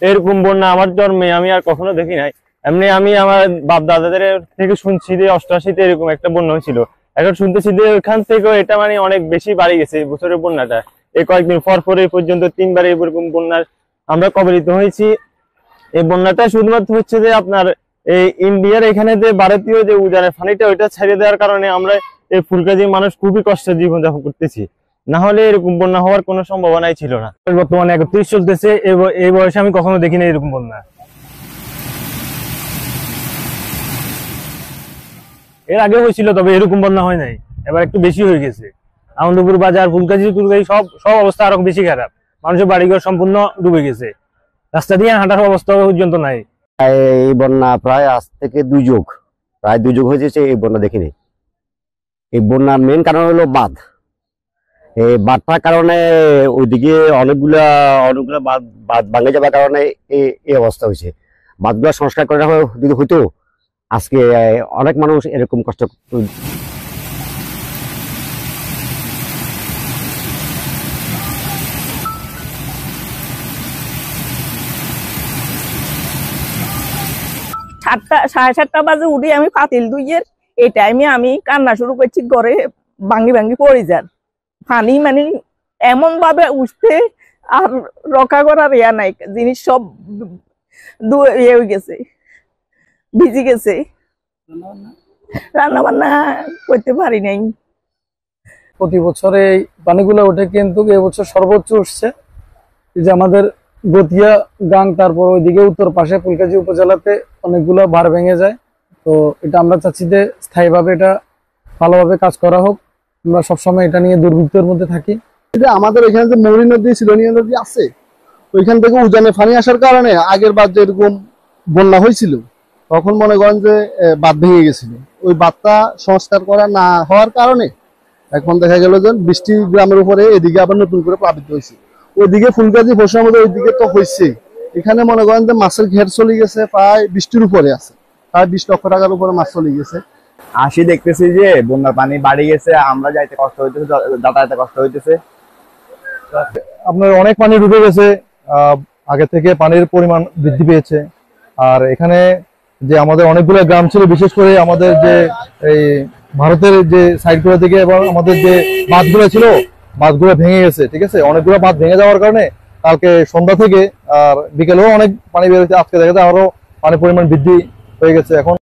এরকম বন্যা আমার জন্মে আমি আর কখনো দেখি নাই। এমনি আমি আমার বাপ দাদাদের থেকে শুনছি যে 88-তে এরকম একটা বন্যা হয়েছিল। এখন শুনতেছি যে ওইখান থেকেও এটা মানে অনেক বেশি বাড়ি গেছে বছরের বন্যাটা। এই কয়েকদিন পর এই পর্যন্ত 3বার এরকম বন্যার আমরা কবলিত হয়েছি। এই বন্যাটা শুধুমাত্র হচ্ছে যে আপনার এই ইন্ডিয়ার এখানে যে ভারতীয় যে উজানের পানিটা ওইটা ছেড়ে দেওয়ার কারণে আমরা এই ফুলগাজীর মানুষ খুবই কষ্টে জীবনযাপন করতেছি। না হলে এরকম বন্যা হওয়ার কোনো সম্ভাবনাই ছিল না। বর্তমানে 31 চলতেছে, এই বয়সে আমি কখনো দেখিনি এরকম বন্যা। এর আগে হয়েছিল, তবে এরকম বন্যা হয় নাই, এবার একটু বেশি হয়ে গেছে। আনন্দপুর বাজার, ফুলগাজী সব অবস্থা আরো বেশি খারাপ। মানুষের বাড়িঘর সম্পূর্ণ ডুবে গেছে, রাস্তা দিয়ে হাঁটার অবস্থা পর্যন্ত নাই। এই বন্যা প্রায় আজ থেকে 2 যুগ হয়েছে এই বন্যা দেখিনি। এই বন্যার মেন কারণ হলো বাঁধ। এই বাঁধটার কারণে ওইদিকে অনেকগুলা বাঁধ ভাঙে যাবার কারণে এই অবস্থা হয়েছে। বাঁধগুলা সংস্কার করা যদি হইতো আজকে অনেক মানুষ এরকম কষ্ট। সাড়ে 7টা বাজে উঠি আমি পাতিল ধুইয়ের। এই টাইমে আমি কান্না শুরু করছি, ঘরে ভাঙ্গি পড়ে যান। পানি মানে এমন ভাবে উঠতে আর রক্ষা করার ইয়া নাই, জিনিস সব ইয়ে হয়ে গেছে, ভিজে গেছে। রান্না বান্না করতে পারি নাই। প্রতি বছর এই পানিগুলো ওঠে, কিন্তু এবছর সর্বোচ্চ উঠছে যে আমাদের গতিয়া গাং, তারপর ওইদিকে উত্তর পাশে ফুলগাজী উপজেলাতে অনেকগুলো ভার ভেঙে যায়। তো এটা আমরা চাচ্ছি যে স্থায়ীভাবে এটা ভালোভাবে কাজ করা হোক। আমরা সবসময় এটা নিয়ে দুর্ভিক্ষের মধ্যে থাকি। আমাদের এখানে যে মৌরি নদী, সিলোনিয়া নদী আছে, ওইখান থেকে উজানে পানি আসার কারণে আগের বার যেরকম বন্যা হয়েছিল তখন মনে করেন যে বাঁধ ভেঙে গেছিল। ওই বাঁধটা সংস্কার করা না হওয়ার কারণে এখন দেখা গেল যে বৃষ্টি গ্রামের উপরে এদিকে আবার নতুন করে প্লাবিত হয়েছে। ওইদিকে ফুলগাজী বসার মধ্যে ওইদিকে তো হয়েছে। এখানে মনে করেন যে মাছের ঘের চলে গেছে, প্রায় 20টির উপরে আছে, প্রায় 20 লক্ষ টাকার উপরে মাছ চলে গেছে। দেখতেছি যে বন্যার পানি বাড়ি গেছে, আমরা যাইতে কষ্ট হইতেছে, যাতায়াতে কষ্ট হইতেছে। আপনার অনেক পানি ঢুকে গেছে, আগে থেকে পানির পরিমাণ বৃদ্ধি পেয়েছে। আর এখানে যে আমাদের অনেকগুলো গ্রাম ছিল, বিশেষ করে আমাদের যে এই ভারতের যে সাইডগুলো থেকে এবং আমাদের যে বাঁধগুলো ছিল, বাঁধগুলো ভেঙে গেছে। ঠিক আছে, অনেকগুলো বাঁধ ভেঙে যাওয়ার কারণে কালকে সন্ধ্যা থেকে আর বিকেলেও অনেক পানি বের হয়েছে। আজকে দেখা যায় আরো পানির পরিমাণ বৃদ্ধি হয়ে গেছে। এখন